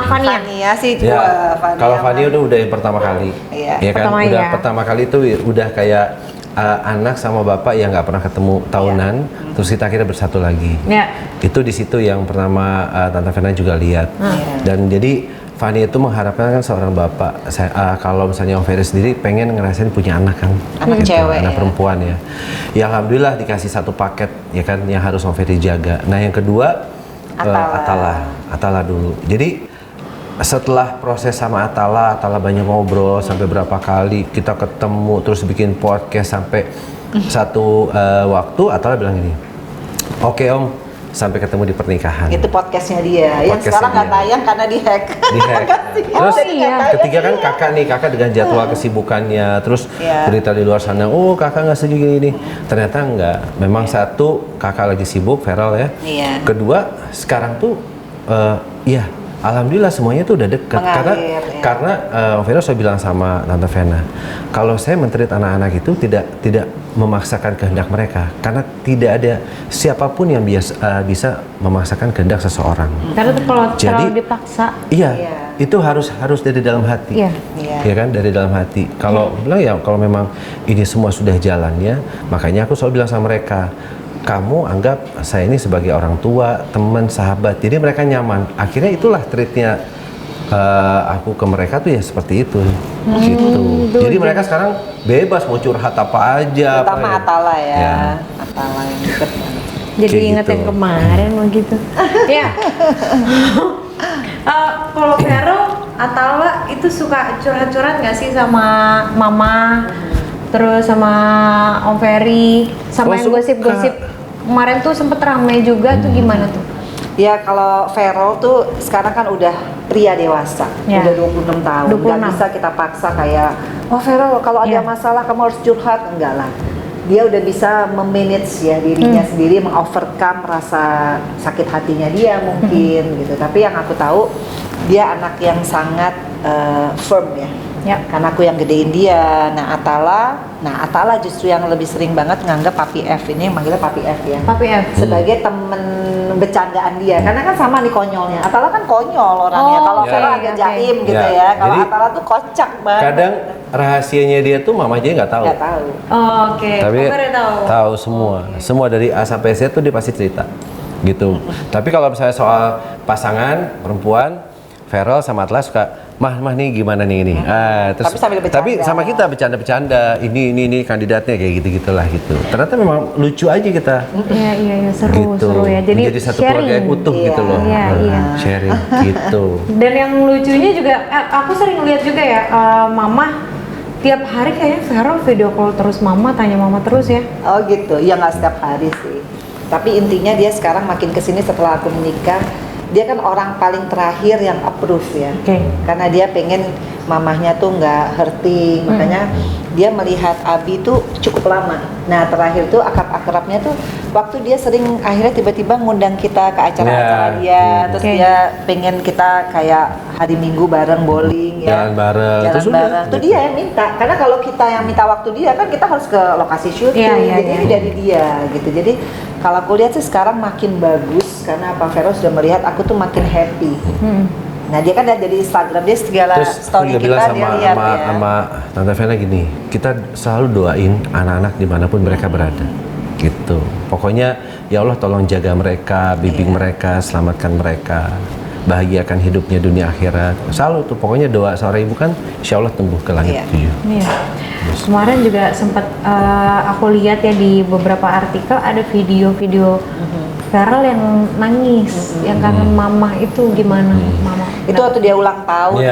Speaker 1: Fania?
Speaker 2: Fania sih
Speaker 3: Ya,
Speaker 2: Fania
Speaker 3: kalau
Speaker 2: mah.
Speaker 3: Fania udah yang pertama kali,
Speaker 2: Iya.
Speaker 3: ya kan,
Speaker 1: Pertama
Speaker 3: udah
Speaker 1: ya.
Speaker 3: pertama kali itu udah kayak anak sama bapak yang nggak pernah ketemu tahunan, terus kita akhirnya bersatu lagi.
Speaker 1: Ya.
Speaker 3: Itu di situ yang pertama Tante Vena juga lihat, dan jadi Fania itu mengharapkan kan seorang bapak, kalau misalnya Om Ferry sendiri pengen ngerasain punya anak kan,
Speaker 2: Anak cewek,
Speaker 3: anak
Speaker 2: ya.
Speaker 3: perempuan ya. Ya alhamdulillah dikasih satu paket ya kan yang harus Om Ferry jaga. Nah yang kedua Atala dulu. Jadi setelah proses sama Atala banyak ngobrol sampai berapa kali kita ketemu terus bikin podcast sampai satu waktu Atala bilang gini, oke Om, sampai ketemu di pernikahan.
Speaker 2: Itu podcastnya dia. Yang
Speaker 3: Podcastnya
Speaker 2: sekarang nggak
Speaker 3: dia.
Speaker 2: tayang karena di-hack.
Speaker 3: Di-hack. Terus
Speaker 1: Oh, iya.
Speaker 3: ketiga kan kakak dengan jadwal kesibukannya, terus
Speaker 2: Iya.
Speaker 3: berita di luar sana, oh kakak nggak setuju gini. Ternyata enggak. Memang satu kakak lagi sibuk, Feral ya.
Speaker 2: Iya.
Speaker 3: Kedua sekarang tuh, ya alhamdulillah semuanya tuh udah dekat.
Speaker 2: Mengalir, ya.
Speaker 3: Karena Feral saya bilang sama Tante Vena, kalau saya men-treat anak-anak itu tidak memaksakan kehendak mereka, karena tidak ada siapapun yang bisa memaksakan kehendak seseorang.
Speaker 1: Karena tuh kalau
Speaker 3: Jadi-
Speaker 1: terlalu dipaksa,
Speaker 3: Iya,
Speaker 2: Iya.
Speaker 3: itu harus dari dalam hati.
Speaker 1: Iya.
Speaker 2: Iya.
Speaker 3: Ya kan, dari dalam hati. Kalau bilang ya kalau memang ini semua sudah jalannya, makanya aku selalu bilang sama mereka, kamu anggap saya ini sebagai orang tua, teman, sahabat. Jadi mereka nyaman. Akhirnya itulah treatnya aku ke mereka tuh ya seperti itu. Gitu. Jadi mereka sekarang bebas mau curhat apa aja.
Speaker 2: Terutama Atala ya.
Speaker 3: Ya.
Speaker 2: Atala yang deket banget.
Speaker 1: jadi
Speaker 3: Kayak
Speaker 1: inget
Speaker 3: gitu.
Speaker 1: yang kemarin begitu. Ya. Kalau Vero, Atala itu suka curhat-curhat nggak sih sama Mama, terus sama Om Ferry, sama
Speaker 3: Oh,
Speaker 1: yang
Speaker 3: suka.
Speaker 1: gosip-gosip kemarin tuh sempet rame juga tuh gimana tuh?
Speaker 2: Ya kalau Ferol tuh sekarang kan udah pria dewasa,
Speaker 1: Ya.
Speaker 2: udah 26 tahun.
Speaker 1: 26.
Speaker 2: Nggak bisa kita paksa kayak, oh Ferol kalau ada
Speaker 1: Ya.
Speaker 2: masalah kamu harus curhat. Enggak lah. Dia udah bisa memanage ya dirinya sendiri, mengovercome rasa sakit hatinya dia mungkin gitu. Tapi yang aku tahu dia anak yang sangat firm ya.
Speaker 1: Ya.
Speaker 2: Karena aku yang gedein dia. Nah Atala justru yang lebih sering banget nganggap Papi F, ini yang manggilnya Papi F ya.
Speaker 1: Papi F.
Speaker 2: Sebagai temen bercandaan dia, karena kan sama nih konyolnya. Atala kan konyol orangnya,
Speaker 1: Oh,
Speaker 2: kalau
Speaker 3: oke,
Speaker 2: Vero agak
Speaker 1: oke.
Speaker 2: jaim gitu
Speaker 3: Ya,
Speaker 2: ya. Kalau
Speaker 3: jadi
Speaker 2: Atala tuh kocak banget.
Speaker 3: Kadang rahasianya dia tuh mama aja nggak tahu.
Speaker 2: Nggak tahu.
Speaker 1: Oh, oke.
Speaker 3: Tapi
Speaker 1: Om Ferry tahu.
Speaker 3: tahu semua. Semua dari A sampai Z tuh dia pasti cerita. Gitu. Tapi kalau misalnya soal pasangan perempuan, Feral sama Atlas suka, mah nih gimana nih ini. Terus
Speaker 2: Tapi sambil bercanda.
Speaker 3: tapi sama kita bercanda-bercanda. Ini kandidatnya kayak gitu-gitulah gitu. Ternyata memang lucu aja kita.
Speaker 1: Iya seru
Speaker 3: Gitu.
Speaker 1: seru ya. Jadi
Speaker 3: menjadi satu
Speaker 1: sharing.
Speaker 3: keluarga yang utuh
Speaker 2: Iya,
Speaker 3: gitu loh.
Speaker 1: iya, iya.
Speaker 3: Sharing gitu.
Speaker 1: Dan yang lucunya juga, aku sering lihat juga ya, Mama tiap hari kayaknya Vero video call terus Mama, tanya Mama terus ya.
Speaker 2: Oh gitu, ya nggak setiap hari sih. Tapi intinya dia sekarang makin kesini setelah aku menikah, dia kan orang paling terakhir yang approve ya.
Speaker 1: Oke.
Speaker 2: Karena dia pengen mamahnya tuh nggak hurting, makanya dia melihat Abi tuh cukup lama. Nah terakhir tuh akrab-akrabnya tuh waktu dia sering akhirnya tiba-tiba ngundang kita ke acara-acara dia, terus dia pengen kita kayak hari Minggu bareng bowling ya,
Speaker 3: jalan bareng,
Speaker 2: tuh dia yang minta, karena kalau kita yang minta waktu dia kan kita harus ke lokasi syuting, jadi ini dari dia gitu. Jadi kalau aku lihat sih sekarang makin bagus karena Pak Vero sudah melihat aku tuh makin happy. Nah dia kan ada di Instagram dia segala story kita dia lihat
Speaker 3: sama Tante Vena gini, kita selalu doain anak-anak dimanapun mereka berada gitu. Pokoknya ya Allah tolong jaga mereka, bimbing mereka, selamatkan mereka, bahagiakan hidupnya dunia akhirat. Selalu tuh pokoknya doa seorang ibu kan insya Allah tembus ke langit tujuh.
Speaker 1: Kemarin juga sempat aku lihat ya di beberapa artikel ada video-video Feral yang nangis, yang kangen mama itu gimana? Mama
Speaker 2: itu waktu dia ulang tahun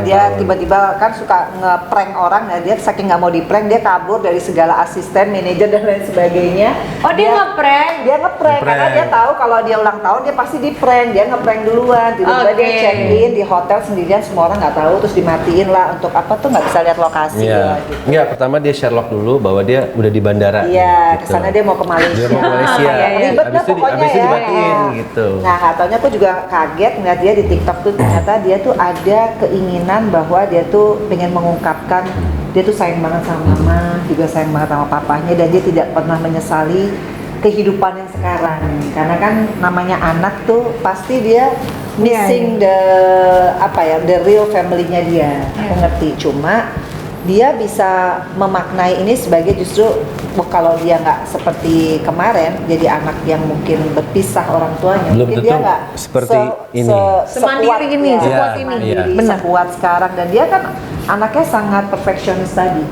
Speaker 2: dia tiba-tiba kan suka nge-prank orang, nah dia saking nggak mau di-prank dia kabur dari segala asisten, manajer dan lain sebagainya.
Speaker 1: Oh dia nge-prank?
Speaker 2: Dia nge-prank karena dia tahu kalau dia ulang tahun dia pasti di-prank, dia nge-prank duluan, tiba-tiba dia check-in di hotel sendirian, semua orang nggak tahu, terus dimatiin lah untuk apa tuh nggak bisa lihat lokasi gitu.
Speaker 3: Enggak, pertama dia Sherlock dulu bahwa dia udah di bandara.
Speaker 2: Iya,
Speaker 3: gitu.
Speaker 2: kesana dia mau ke Malaysia.
Speaker 3: Dia mau ke Malaysia.
Speaker 2: Ribet dah pokoknya
Speaker 3: abis itu dibatiin gitu.
Speaker 2: Nah, katanya aku juga kaget ngeliat dia di TikTok tuh, ternyata dia tuh ada keinginan bahwa dia tuh pengen mengungkapkan dia tuh sayang banget sama mama, juga sayang banget sama papahnya, dan dia tidak pernah menyesali kehidupan yang sekarang. Karena kan namanya anak tuh pasti dia missing the real family-nya dia. Aku ngerti, cuma dia bisa memaknai ini sebagai justru kalau dia nggak seperti kemarin jadi anak yang mungkin berpisah orang tuanya,
Speaker 3: belum
Speaker 2: mungkin
Speaker 3: tentu
Speaker 2: dia nggak
Speaker 3: seperti ini
Speaker 2: semandiri ini,
Speaker 3: sekuat ini,
Speaker 2: sekuat sekarang. Dan dia kan anaknya sangat perfeksionis tadi,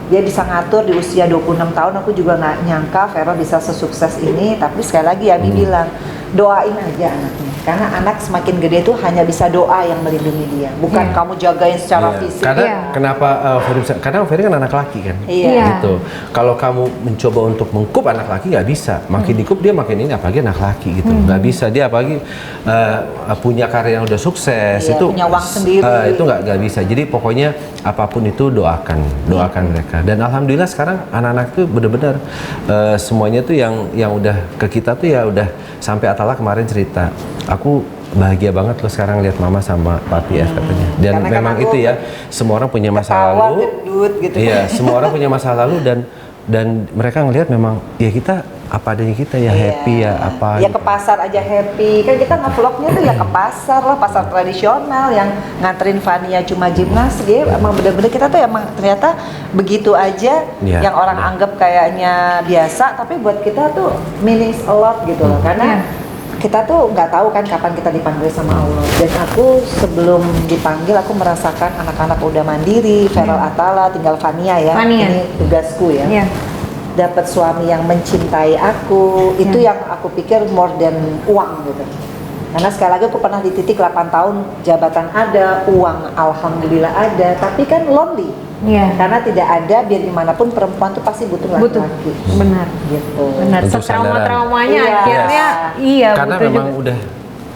Speaker 2: dia bisa ngatur di usia 26 tahun. Aku juga nggak nyangka Vero bisa sesukses ini, tapi sekali lagi Abi bilang doain aja anaknya, karena anak semakin gede tuh hanya bisa doa yang melindungi dia, bukan kamu jagain secara fisik.
Speaker 3: Karena kenapa karena Ferry kan anak laki kan, gitu. Kalau kamu mencoba untuk mengkup anak laki nggak bisa, makin dikup dia makin ini, apalagi anak laki gitu, nggak bisa dia, apalagi punya karir yang udah sukses, itu
Speaker 2: punya uang sendiri,
Speaker 3: itu nggak bisa. Jadi pokoknya apapun itu doakan mereka. Dan alhamdulillah sekarang anak-anak tuh benar-benar semuanya tuh yang udah ke kita tuh ya udah sampai Atala kemarin cerita, aku bahagia banget loh sekarang lihat mama sama papi ya katanya. Dan karena memang itu ya, semua orang punya masa lalu,
Speaker 2: gitu.
Speaker 3: Iya, semua orang punya masa lalu dan mereka ngelihat memang ya kita apa adanya kita ya, happy ya apa.
Speaker 2: Ya ke pasar aja happy, kan kita nge-vlognya tuh ya ke pasar lah, pasar tradisional yang nganterin Fania cuma gimnastik ya, emang bener-bener kita tuh emang ternyata begitu aja yang orang anggap kayaknya biasa, tapi buat kita tuh meanings a lot gitu loh, karena kita tuh nggak tahu kan kapan kita dipanggil sama Allah. Dan aku sebelum dipanggil aku merasakan anak-anak udah mandiri, Feral Atala, tinggal Fania ya. Ini tugasku ya. Dapat suami yang mencintai aku, itu yang aku pikir more than uang gitu. Karena sekali lagi aku pernah di titik 8 tahun jabatan ada, uang alhamdulillah ada, tapi kan lonely. Karena tidak ada, biar dimanapun perempuan tuh pasti butuh laki-laki.
Speaker 1: Benar.
Speaker 2: Gitu.
Speaker 1: Benar. Trauma-traumanya akhirnya
Speaker 3: karena memang juga udah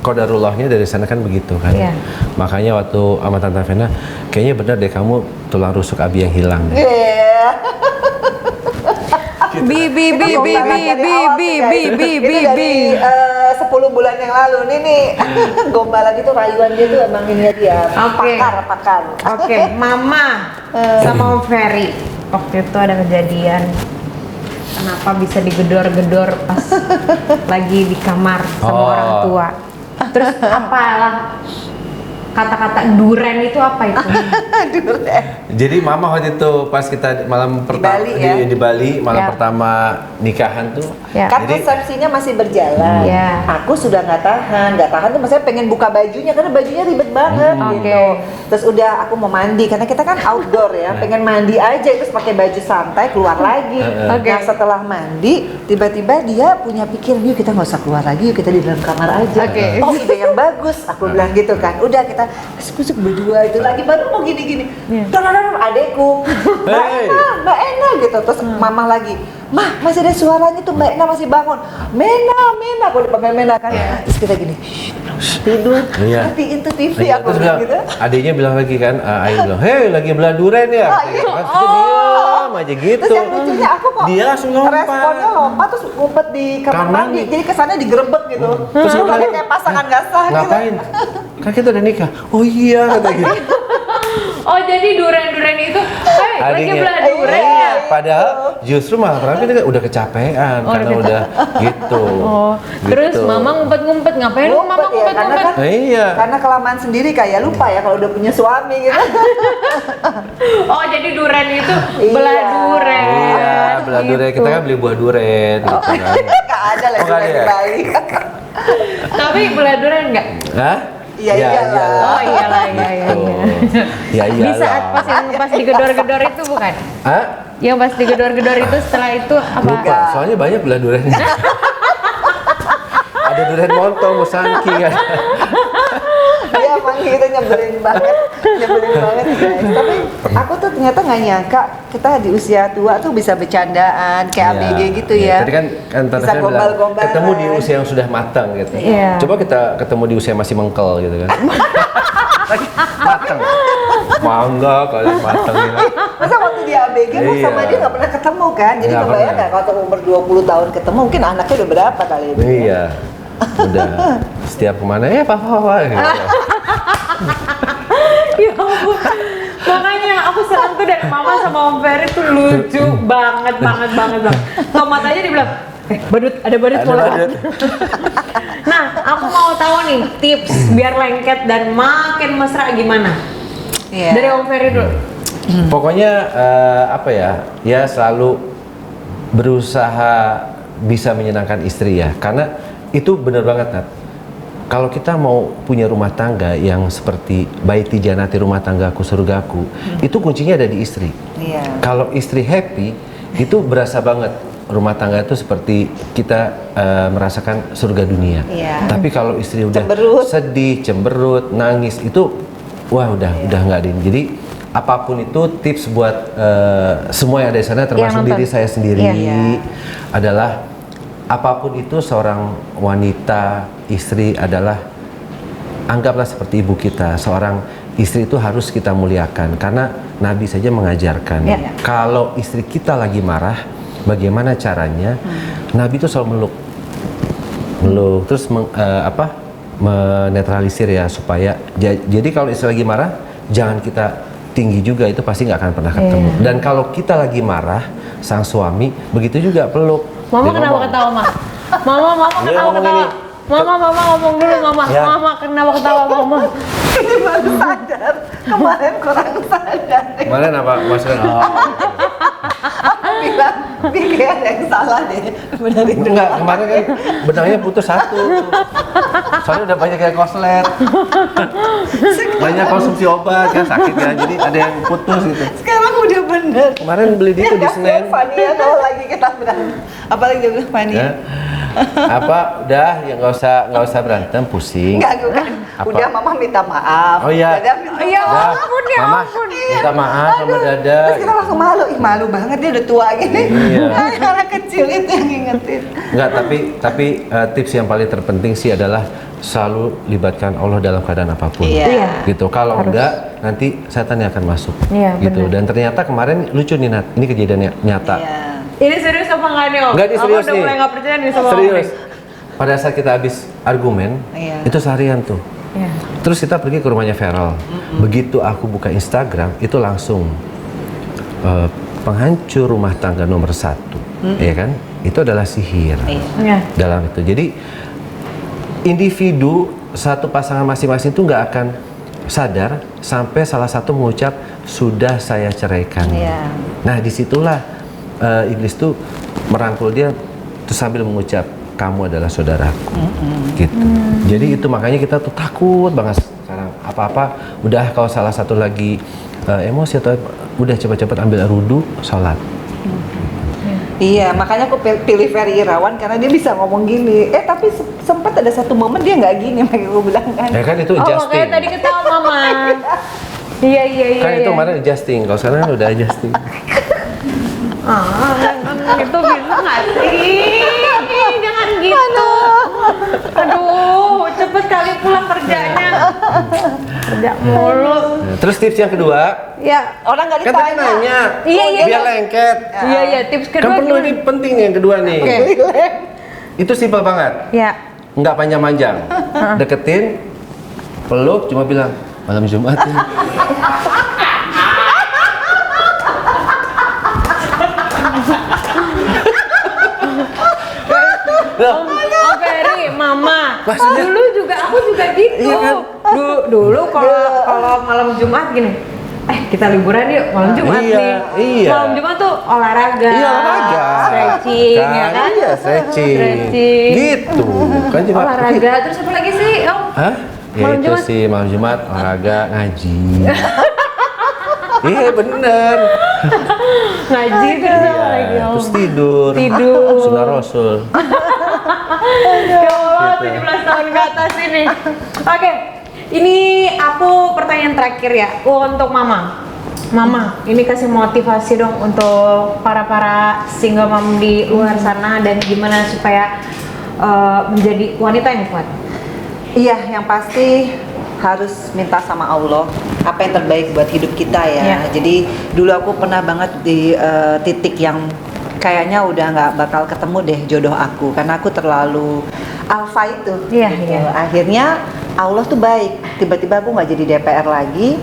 Speaker 3: qadarullahnya dari sana kan begitu kan. Makanya waktu sama Tante Vena, kayaknya benar deh kamu tulang rusuk Abi yang hilang.
Speaker 2: Bi 10 bulan yang lalu nih gombalan itu rayuan dia tuh emang ini dia pakar.
Speaker 1: Mama sama Ferry waktu itu ada kejadian kenapa bisa digedor-gedor pas lagi di kamar sama orang tua, terus apalah kata-kata duren itu apa itu?
Speaker 2: Duren.
Speaker 3: Jadi mama waktu itu pas kita malam pertama di Bali malam pertama nikahan tuh,
Speaker 2: kan resepsinya masih berjalan. Aku sudah nggak tahan tuh, maksudnya pengen buka bajunya karena bajunya ribet banget gitu. Terus udah aku mau mandi karena kita kan outdoor ya, pengen mandi aja, terus pakai baju santai keluar lagi. Nah setelah mandi tiba-tiba dia punya pikiran, yuk kita nggak usah keluar lagi, yuk kita di dalam kamar aja. Oh ide yang bagus, aku bilang gitu kan. Udah kita kusuk berdua itu lagi baru mau gini-gini. Adekku, Mbak Ena gitu. Terus mama lagi, Mah masih ada suaranya tuh, Mbak Ena masih bangun. Mena, aku dipanggil Mena kan. Terus kita gini, tidur,
Speaker 3: Iya.
Speaker 2: matiin tuh TV
Speaker 3: Iya,
Speaker 2: aku
Speaker 3: terus
Speaker 2: bilang
Speaker 3: bilang,
Speaker 2: gitu.
Speaker 3: adiknya bilang lagi kan, Ayu bilang, hei lagi belah duren ya? Gitu kan, terus dia diam aja gitu.
Speaker 2: Terus yang lucunya aku kok
Speaker 3: Dia langsung lompat.
Speaker 2: responnya lompat terus ngumpet di kamar
Speaker 3: Kamar
Speaker 2: mandi.
Speaker 3: mandi.
Speaker 2: Jadi kesannya digerebek gitu.
Speaker 3: Terus aku bilang,
Speaker 2: kayak pasangan gak sah gitu.
Speaker 3: ngapain? Kan kita udah nikah. Oh iya, kata gitu.
Speaker 1: Oh jadi duren-duren itu, lagi
Speaker 3: Adiknya,
Speaker 1: belah duren
Speaker 3: iya,
Speaker 1: ya?
Speaker 3: padahal justru malah Raffi dia udah kecapean karena udah gitu.
Speaker 1: Oh, terus
Speaker 3: Gitu.
Speaker 1: mama ngumpet-ngumpet, ngapain lu mama
Speaker 2: Ngumpet ya, karena
Speaker 1: ngumpet-ngumpet?
Speaker 2: kan
Speaker 3: Iya.
Speaker 2: karena kelamaan sendiri kayak lupa ya kalau udah punya suami gitu.
Speaker 1: Oh jadi duren itu belah
Speaker 2: Iya.
Speaker 1: duren.
Speaker 3: Iya, belah duren. Kita kan beli buah duren gitu kan.
Speaker 2: Gak ada lagi
Speaker 3: Oh, nggak ada
Speaker 2: di
Speaker 3: ya?
Speaker 2: Bali.
Speaker 1: Tapi belah duren nggak?
Speaker 3: Hah?
Speaker 2: Iya,
Speaker 3: Ya,
Speaker 2: iyalah.
Speaker 1: Oh iyalah, iya.
Speaker 3: Ya
Speaker 1: Di
Speaker 3: iyalah.
Speaker 1: saat pas digedor-gedor itu bukan?
Speaker 3: Hah?
Speaker 1: Yang pas digedor-gedor itu setelah itu apa?
Speaker 3: Lupa, soalnya banyak belah durennya. Ada duren montong, musangki kan.
Speaker 2: Iya emang gitu nyebelin banget guys. Tapi aku tuh ternyata nggak nyangka kita di usia tua tuh bisa bercandaan kayak
Speaker 3: Iya.
Speaker 2: ABG gitu
Speaker 3: Iya,
Speaker 2: ya.
Speaker 3: Tadi kan Tante
Speaker 2: Bisa
Speaker 3: Fia bilang,
Speaker 2: gombal-gombalan.
Speaker 3: ketemu di usia yang sudah matang gitu.
Speaker 1: Iya.
Speaker 3: Coba kita ketemu di usia masih mengkel gitu kan. Matang. Mangga kalian matang gitu.
Speaker 2: Masa waktu di ABG lu
Speaker 3: Iya.
Speaker 2: sama dia nggak pernah ketemu kan? Jadi
Speaker 3: Nggak
Speaker 2: kebayang
Speaker 3: pernah.
Speaker 2: nggak kalau umur 20 tahun ketemu mungkin anaknya udah berapa kali itu?
Speaker 3: Iya. Udah setiap kemana papa gitu.
Speaker 1: Ya ampun. Makanya aku senang tuh dan mama sama Om Ferry tuh lucu banget. Tomat aja dibilang, badut, ada badut
Speaker 3: Ada
Speaker 1: mau lewat."
Speaker 3: badut.
Speaker 1: Nah, aku mau tahu nih tips biar lengket dan makin mesra gimana?
Speaker 2: Iya.
Speaker 1: Dari Om Ferry dulu.
Speaker 3: Pokoknya apa ya? Ya selalu berusaha bisa menyenangkan istri ya. Karena itu benar banget Nat. Kalau kita mau punya rumah tangga yang seperti baiti janati rumah tanggaku surgaku, itu kuncinya ada di istri.
Speaker 2: Iya.
Speaker 3: Kalau istri happy, itu berasa banget rumah tangga itu seperti kita merasakan surga dunia.
Speaker 2: Iya.
Speaker 3: Tapi kalau istri udah
Speaker 2: Cemberut.
Speaker 3: sedih, cemberut, nangis, itu wah udah nggak ada. Jadi apapun itu tips buat semua yang ada di sana, termasuk
Speaker 1: nonton.
Speaker 3: diri saya sendiri,
Speaker 2: Iya.
Speaker 3: adalah apapun itu seorang wanita, istri adalah anggaplah seperti ibu kita. Seorang istri itu harus kita muliakan karena Nabi saja mengajarkan.
Speaker 2: Iya.
Speaker 3: Kalau istri kita lagi marah, bagaimana caranya? Nabi itu selalu meluk, terus menetralisir ya supaya jadi kalau istri lagi marah, jangan kita tinggi juga, itu pasti nggak akan pernah ketemu. Dan kalau kita lagi marah, sang suami begitu juga peluk.
Speaker 1: Mama
Speaker 3: Dia
Speaker 1: kenapa
Speaker 3: ngomong,
Speaker 1: ketawa, Ma? Mama
Speaker 3: Dia
Speaker 1: kenapa
Speaker 3: ngomong
Speaker 1: ketawa?
Speaker 3: gini.
Speaker 1: Mama ngomong dulu, Mama.
Speaker 3: Ya.
Speaker 1: Mama kenapa ketawa, Mama?
Speaker 2: Ini baru sadar, kemarin kurang sadar.
Speaker 3: Kemarin apa maksudnya?
Speaker 2: Aku bilang, Biki ada yang salah deh. Benerin dulu.
Speaker 3: Enggak, kemarin kan benangnya putus satu. Soalnya udah banyak yang koslet. Banyak konsumsi obat kan sakit ya, jadi ada yang putus gitu.
Speaker 2: Sekarang udah bener.
Speaker 3: Kemarin beli di itu di Senen.
Speaker 2: Fania kalau lagi kita berantem. Apalagi dia bilang Fania.
Speaker 3: Ya. Apa udah ya nggak usah berantem, pusing.
Speaker 2: Enggak, bukan.
Speaker 3: Apa?
Speaker 2: Udah mama minta maaf.
Speaker 3: Oh iya.
Speaker 2: Dada minta
Speaker 1: Iya,
Speaker 2: maaf.
Speaker 1: ampun ya
Speaker 3: Mama,
Speaker 1: ampun.
Speaker 3: minta maaf sama Dada.
Speaker 2: Terus kita langsung malu. Ih malu banget dia udah tua gini.
Speaker 3: Iya.
Speaker 2: Anak kecil itu yang ngingetin.
Speaker 3: Enggak, tapi tips yang paling terpenting sih adalah selalu libatkan Allah dalam keadaan apapun.
Speaker 2: Iya.
Speaker 3: Gitu. Kalau enggak, nanti setan yang akan masuk.
Speaker 1: Iya,
Speaker 3: Gitu.
Speaker 1: benar.
Speaker 3: Dan ternyata kemarin lucu nih Nat. Ini kejadian nyata.
Speaker 2: Iya.
Speaker 1: Ini serius apa enggak nih, Om?
Speaker 3: Enggak, ini serius
Speaker 1: Aku udah
Speaker 3: nih.
Speaker 1: mulai nggak percaya nih sama Om
Speaker 3: Serius.
Speaker 1: Ferry.
Speaker 3: Pada saat kita habis argumen,
Speaker 2: Iya.
Speaker 3: itu seharian tuh.
Speaker 1: Iya.
Speaker 3: Terus kita pergi ke rumahnya Feral. Begitu aku buka Instagram, itu langsung penghancur rumah tangga nomor 1, ya kan? Itu adalah sihir
Speaker 1: Iya.
Speaker 3: dalam itu. Jadi individu satu pasangan masing-masing itu nggak akan sadar sampai salah satu mengucap sudah saya ceraikan.
Speaker 2: Iya.
Speaker 3: Nah disitulah iblis tuh merangkul dia terus sambil mengucap kamu adalah saudaraku, gitu. Jadi itu makanya kita tuh takut banget sekarang apa-apa. Udah kalau salah satu lagi emosi atau udah cepat-cepat ambil wudu, sholat.
Speaker 2: Iya, makanya aku pilih Ferry Irawan karena dia bisa ngomong gini. Tapi sempat ada satu momen dia nggak gini, makanya aku bilang kan.
Speaker 3: Ya kan itu
Speaker 1: Oh,
Speaker 3: adjusting.
Speaker 1: makanya tadi ketawa Mama. Iya.
Speaker 3: Kan itu kemarin adjusting. Kalau sekarang kan udah adjusting.
Speaker 1: Itu bisa nggak sih? Jangan gitu. Aduh, cepet kali pulang kerjanya. Kerja mulu.
Speaker 3: Nah, terus tips yang kedua,
Speaker 1: Ya,
Speaker 2: Orang nggak
Speaker 3: kan tadi
Speaker 2: ditanya.
Speaker 3: nanya,
Speaker 1: Iya, iya,
Speaker 3: biar
Speaker 1: iya.
Speaker 3: lengket.
Speaker 1: iya tips kedua
Speaker 3: Kan perlu
Speaker 1: gimana?
Speaker 3: ini penting nih yang kedua nih.
Speaker 1: Oke.
Speaker 3: Itu simpel banget,
Speaker 1: Ya,
Speaker 3: nggak panjang-panjang. Deketin, peluk, cuma bilang malam Jumat ya. Loh,
Speaker 1: Oh Ferry, Mama.
Speaker 3: Maksudnya?
Speaker 1: Dulu juga aku juga gitu.
Speaker 3: Iya kan?
Speaker 1: Dulu kalau malam Jumat gini. Kita liburan yuk malam Jumat
Speaker 3: Iya,
Speaker 1: nih.
Speaker 3: iya.
Speaker 1: Malam Jumat tuh olahraga.
Speaker 3: Iya olahraga,
Speaker 1: Stretching, ya kan?
Speaker 3: Iya stretching.
Speaker 1: Stretching.
Speaker 3: Gitu, kan cuma
Speaker 1: Olahraga. Terus apa lagi sih, Om?
Speaker 3: Hah? Ya
Speaker 1: Malam
Speaker 3: itu
Speaker 1: Jumat?
Speaker 3: sih malam Jumat olahraga ngaji. Iya bener.
Speaker 1: Ngaji terus apa lagi,
Speaker 3: Iya,
Speaker 1: Om?
Speaker 3: terus tidur.
Speaker 1: Tidur.
Speaker 3: Sunnah Rasul.
Speaker 1: Ya Allah,
Speaker 3: Gitu.
Speaker 1: 17 tahun ke atas ini. Oke, ini aku pertanyaan terakhir ya untuk Mama. Mama, ini kasih motivasi dong untuk para single mom di luar sana dan gimana supaya menjadi wanita yang kuat.
Speaker 2: Iya, yang pasti harus minta sama Allah apa yang terbaik buat hidup kita ya.
Speaker 1: Iya.
Speaker 2: Jadi dulu aku pernah banget di titik yang kayaknya udah nggak bakal ketemu deh jodoh aku karena aku terlalu alfa itu.
Speaker 1: Iya,
Speaker 2: gitu.
Speaker 1: iya.
Speaker 2: Akhirnya Allah tuh baik. Tiba-tiba aku nggak jadi DPR lagi.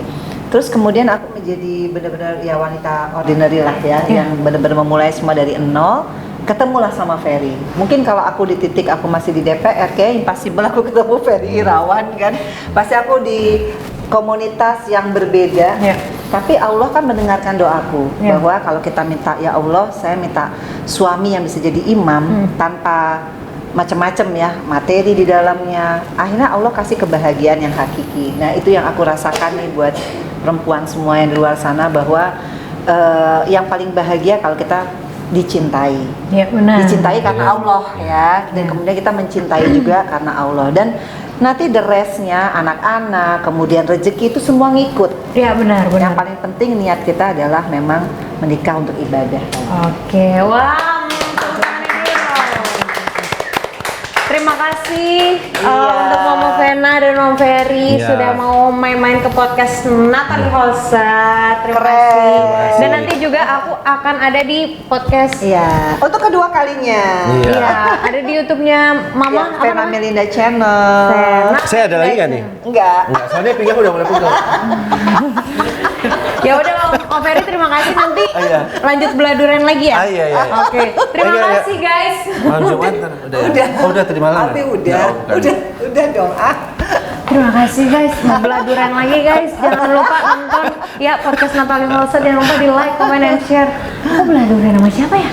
Speaker 2: Terus kemudian aku menjadi benar-benar ya wanita ordinary lah ya,
Speaker 1: Iya.
Speaker 2: yang benar-benar memulai semua dari nol. Ketemulah sama Ferry. Mungkin kalau aku di titik aku masih di DPR, kayak impossible aku ketemu Ferry Irawan kan. Pasti aku di komunitas yang berbeda.
Speaker 1: Iya.
Speaker 2: Tapi Allah kan mendengarkan doaku
Speaker 1: Iya.
Speaker 2: bahwa kalau kita minta ya Allah, saya minta suami yang bisa jadi imam tanpa macam-macam ya materi di dalamnya. Akhirnya Allah kasih kebahagiaan yang hakiki. Nah itu yang aku rasakan nih buat perempuan semua yang di luar sana bahwa yang paling bahagia kalau kita dicintai.
Speaker 1: Ya benar.
Speaker 2: Dicintai karena Allah ya, dan kemudian kita mencintai juga karena Allah, dan nanti the rest-nya anak-anak kemudian rezeki itu semua ngikut.
Speaker 1: Ya benar, benar.
Speaker 2: Yang paling penting niat kita adalah memang menikah untuk ibadah.
Speaker 1: Oke, wah, mantap nih, Bro. Terima kasih
Speaker 2: Iya.
Speaker 1: untuk Mama Vena dan Om Ferry
Speaker 3: Iya.
Speaker 1: sudah mau main-main ke podcast Natalie Holsa. Terima
Speaker 2: Keren.
Speaker 1: kasih.
Speaker 3: kasih.
Speaker 1: Dan nanti juga aku akan ada di podcast.
Speaker 2: Iya, untuk kedua kalinya.
Speaker 3: Iya.
Speaker 1: Iya, ada di YouTube-nya Mama.
Speaker 2: Yang
Speaker 1: apa
Speaker 2: Vena
Speaker 1: namanya?
Speaker 2: Melinda Channel.
Speaker 1: Vena.
Speaker 3: Saya ada lagi nggak nih?
Speaker 2: Enggak.
Speaker 3: Enggak, soalnya pinggang udah mulai pegel.
Speaker 1: Ya udah Om Ferry, terima kasih, nanti
Speaker 3: Iya.
Speaker 1: lanjut beladuran lagi ya.
Speaker 3: Iya, iya.
Speaker 1: Oke, terima
Speaker 3: Iya, iya.
Speaker 1: kasih guys.
Speaker 3: Malam Jumat udah ya? Oh, udah tadi malam.
Speaker 2: Tapi
Speaker 3: ya?
Speaker 2: udah,
Speaker 3: Oh, bukan.
Speaker 2: udah dong.
Speaker 1: Terima kasih guys, mau beladuran lagi guys. Jangan lupa nonton ya podcast Natalie Holsa, jangan lupa di like, comment, and share. Aku beladuran sama siapa ya?